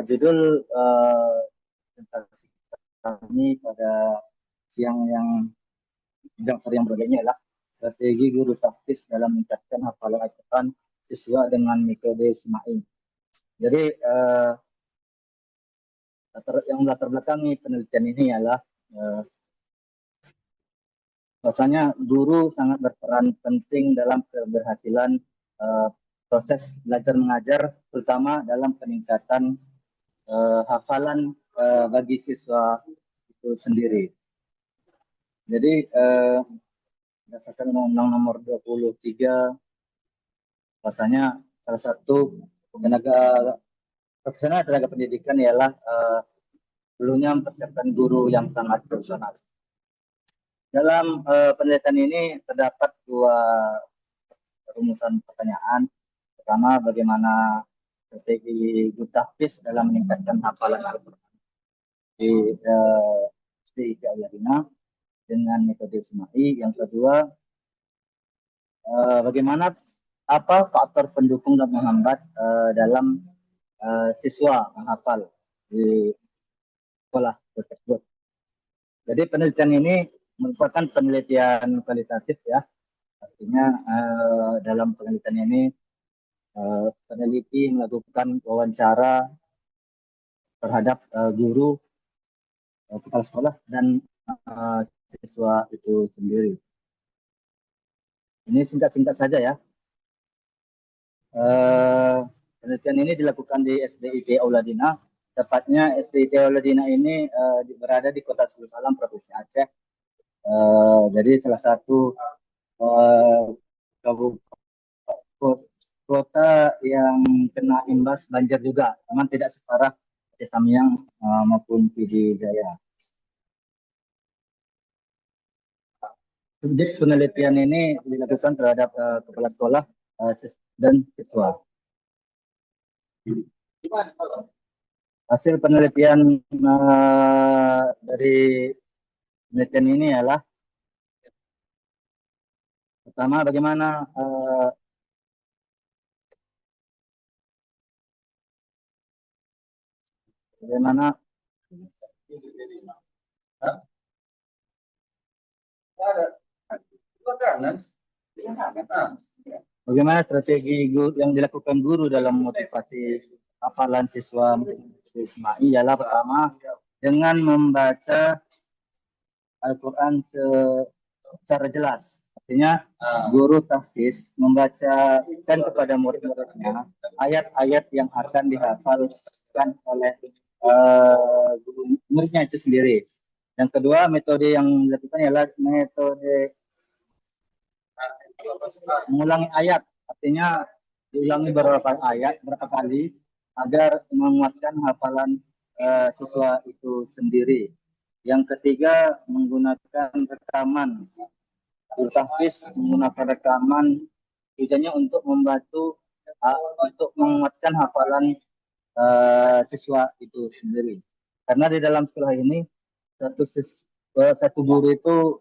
Judul presentasi kami pada siang yang sore yang berbeda adalah strategi guru taktis dalam meningkatkan hafalan Al-Quran siswa dengan metode SMAI. Jadi yang latar belakangi penelitian ini adalah bahwasanya guru sangat berperan penting dalam keberhasilan uh, proses belajar mengajar, terutama dalam peningkatan hafalan bagi siswa itu sendiri. Jadi berdasarkan Undang-Undang Nomor 23, bahwasanya salah satu tenaga profesional tenaga pendidikan ialah perlunya mempersiapkan guru yang sangat profesional. Dalam penelitian ini terdapat dua rumusan pertanyaan. Pertama, bagaimana strategi guru taktis dalam meningkatkan hafalan Al-Quran di SD Al-Yadina dengan metode SMAI. Yang kedua, bagaimana apa faktor pendukung dan menghambat dalam siswa menghafal di sekolah tersebut. Jadi penelitian ini merupakan penelitian kualitatif ya. Artinya dalam penelitian ini peneliti melakukan wawancara terhadap guru, kepala sekolah dan siswa itu sendiri. Ini singkat-singkat saja ya. Penelitian ini dilakukan di SDIT Auladina. Tepatnya SDIT Auladina ini berada di Kota Sulusalam, Provinsi Aceh. Jadi salah satu kota yang kena imbas banjir juga, namun tidak separah Aceh Tamiang maupun PD Jaya. Jadi penelitian ini dilakukan terhadap kepala sekolah dan siswa. Hasil penelitian dari penelitian ini adalah pertama, bagaimana bagaimana strategi yang dilakukan guru dalam motivasi hafalan siswa SMAI ialah pertama, dengan membaca Al-Quran secara jelas. Artinya guru tahfiz membacakan kepada murid-muridnya ayat-ayat yang akan dihafalkan oleh muridnya itu sendiri. Yang kedua, metode yang dilakukan ialah metode mengulangi ayat. Artinya diulangi berapa kali agar menguatkan hafalan siswa itu sendiri. Yang ketiga, menggunakan rekaman. Guru tahfiz menggunakan rekaman tujuannya untuk membantu untuk menguatkan hafalan siswa itu sendiri. Karena di dalam sekolah ini satu guru itu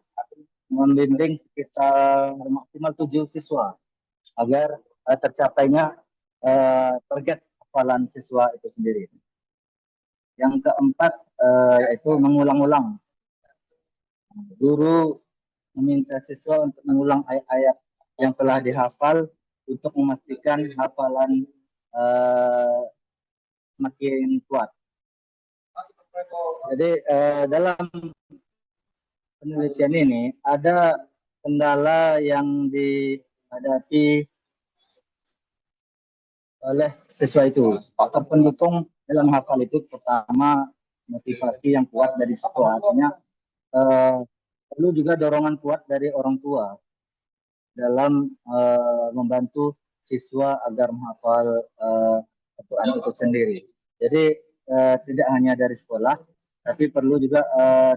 membimbing sekitar maksimal 7 siswa agar tercapainya target hafalan siswa itu sendiri. Yang keempat yaitu mengulang-ulang. Guru meminta siswa untuk mengulang ayat-ayat yang telah dihafal untuk memastikan hafalan semakin kuat. Jadi dalam penelitian ini ada kendala yang dihadapi oleh siswa itu. Faktor pendukung dalam hafal itu pertama motivasi yang kuat dari siswa. Artinya perlu juga dorongan kuat dari orang tua dalam membantu siswa agar menghafal Al-Quran itu sendiri. Jadi tidak hanya dari sekolah, tapi perlu juga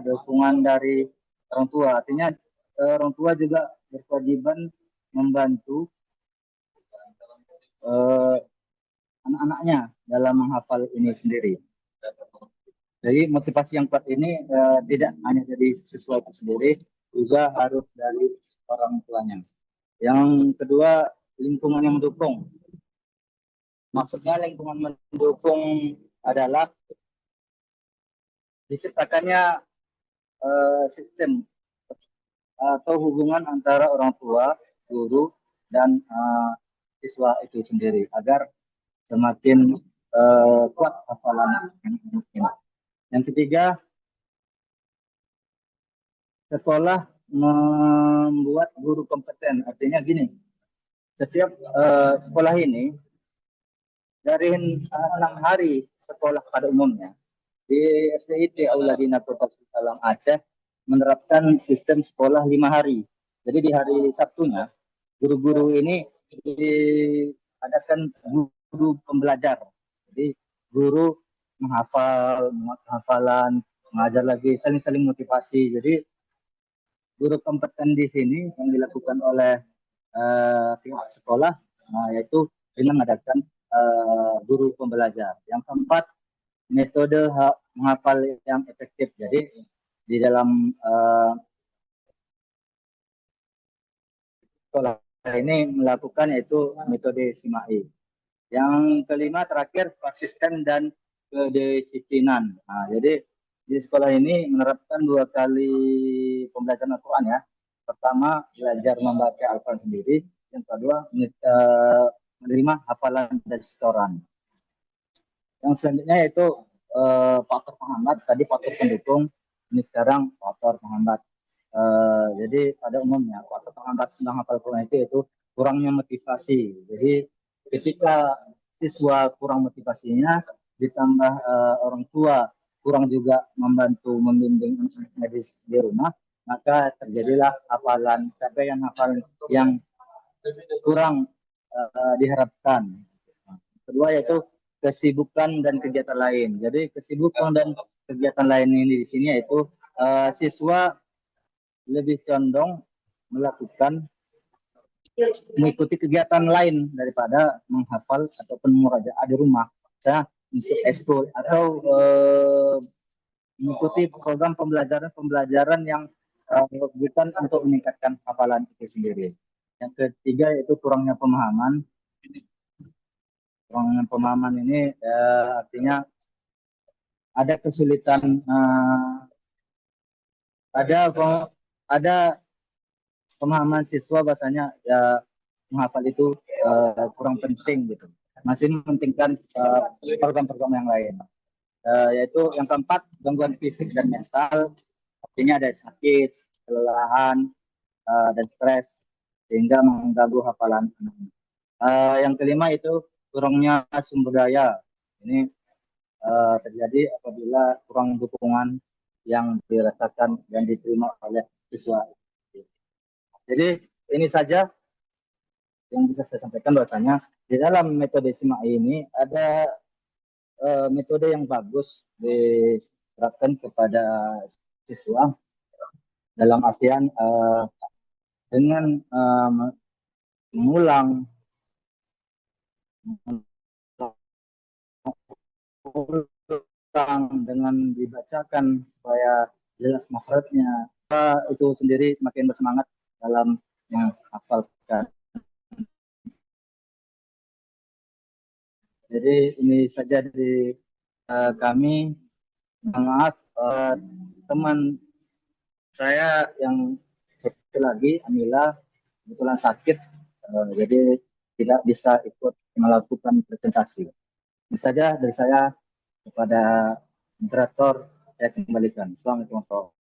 dukungan dari orang tua. Artinya orang tua juga berkewajiban membantu anak-anaknya dalam menghafal ini sendiri. Jadi motivasi yang kuat ini tidak hanya dari siswa itu sendiri, juga harus dari orang tuanya. Yang kedua, lingkungan yang mendukung. Maksudnya lingkungan mendukung adalah diciptakannya sistem atau hubungan antara orang tua, guru, dan siswa itu sendiri agar semakin kuat hafalan ini. Yang ketiga, sekolah membuat guru kompeten. Artinya gini, setiap sekolah ini dari 6 hari sekolah pada umumnya di SDIT Auladina Kota Salam Aceh menerapkan sistem sekolah 5 hari. Jadi di hari Sabtunya guru-guru ini diadakan guru pembelajar. Jadi guru menghafal, hafalan, mengajar lagi, saling-saling motivasi. Jadi guru kompeten di sini yang dilakukan oleh pihak sekolah, yaitu dengan mengadakan guru pembelajar. Yang keempat, metode menghafal yang efektif. Jadi di dalam sekolah ini melakukan yaitu metode SIMAI. Yang kelima terakhir konsisten dan kedisiplinan. Jadi di sekolah ini menerapkan 2 kali pembelajaran Al-Quran ya. Pertama belajar membaca Al-Quran sendiri, yang kedua menerima hafalan dan setoran. Yang selanjutnya yaitu faktor penghambat, tadi faktor pendukung, ini sekarang faktor penghambat. Jadi pada umumnya faktor penghambat tentang hafal Quran itu kurangnya motivasi. Jadi ketika siswa kurang motivasinya, ditambah orang tua kurang juga membantu membimbing medis di rumah, maka terjadilah hafalan capaian hafalan yang kurang diharapkan. Kedua yaitu kesibukan dan kegiatan lain. Jadi kesibukan dan kegiatan lain ini di sini yaitu siswa lebih condong mengikuti kegiatan lain daripada menghafal ataupun murajaah di rumah. Misalnya untuk ekskul atau mengikuti program pembelajaran yang bukan untuk meningkatkan hafalan itu sendiri. Yang ketiga yaitu kurangnya pemahaman. Kurangnya pemahaman ini artinya ada kesulitan, ada pemahaman siswa bahasanya ya menghafal itu kurang penting gitu. Masih mementingkan program-program yang lain. Yaitu yang keempat gangguan fisik dan mental, artinya ada sakit, kelelahan, dan stres sehingga mengganggu hafalan. Yang kelima itu kurangnya sumber daya. Ini terjadi apabila kurang dukungan yang dirasakan dan diterima oleh siswa. Jadi ini saja yang bisa saya sampaikan, bahwasanya di dalam metode SIMAI ini ada metode yang bagus diterapkan kepada siswa dalam artian dengan mengulang dengan dibacakan supaya jelas makhrajnya, itu sendiri semakin bersemangat dalam menghafalkan. Jadi ini saja dari kami. Maaf teman saya yang satu lagi Amila kebetulan sakit, jadi tidak bisa ikut melakukan presentasi. Ini saja dari saya, kepada moderator saya kembalikan. Assalamualaikum warahmatullahi wabarakatuh.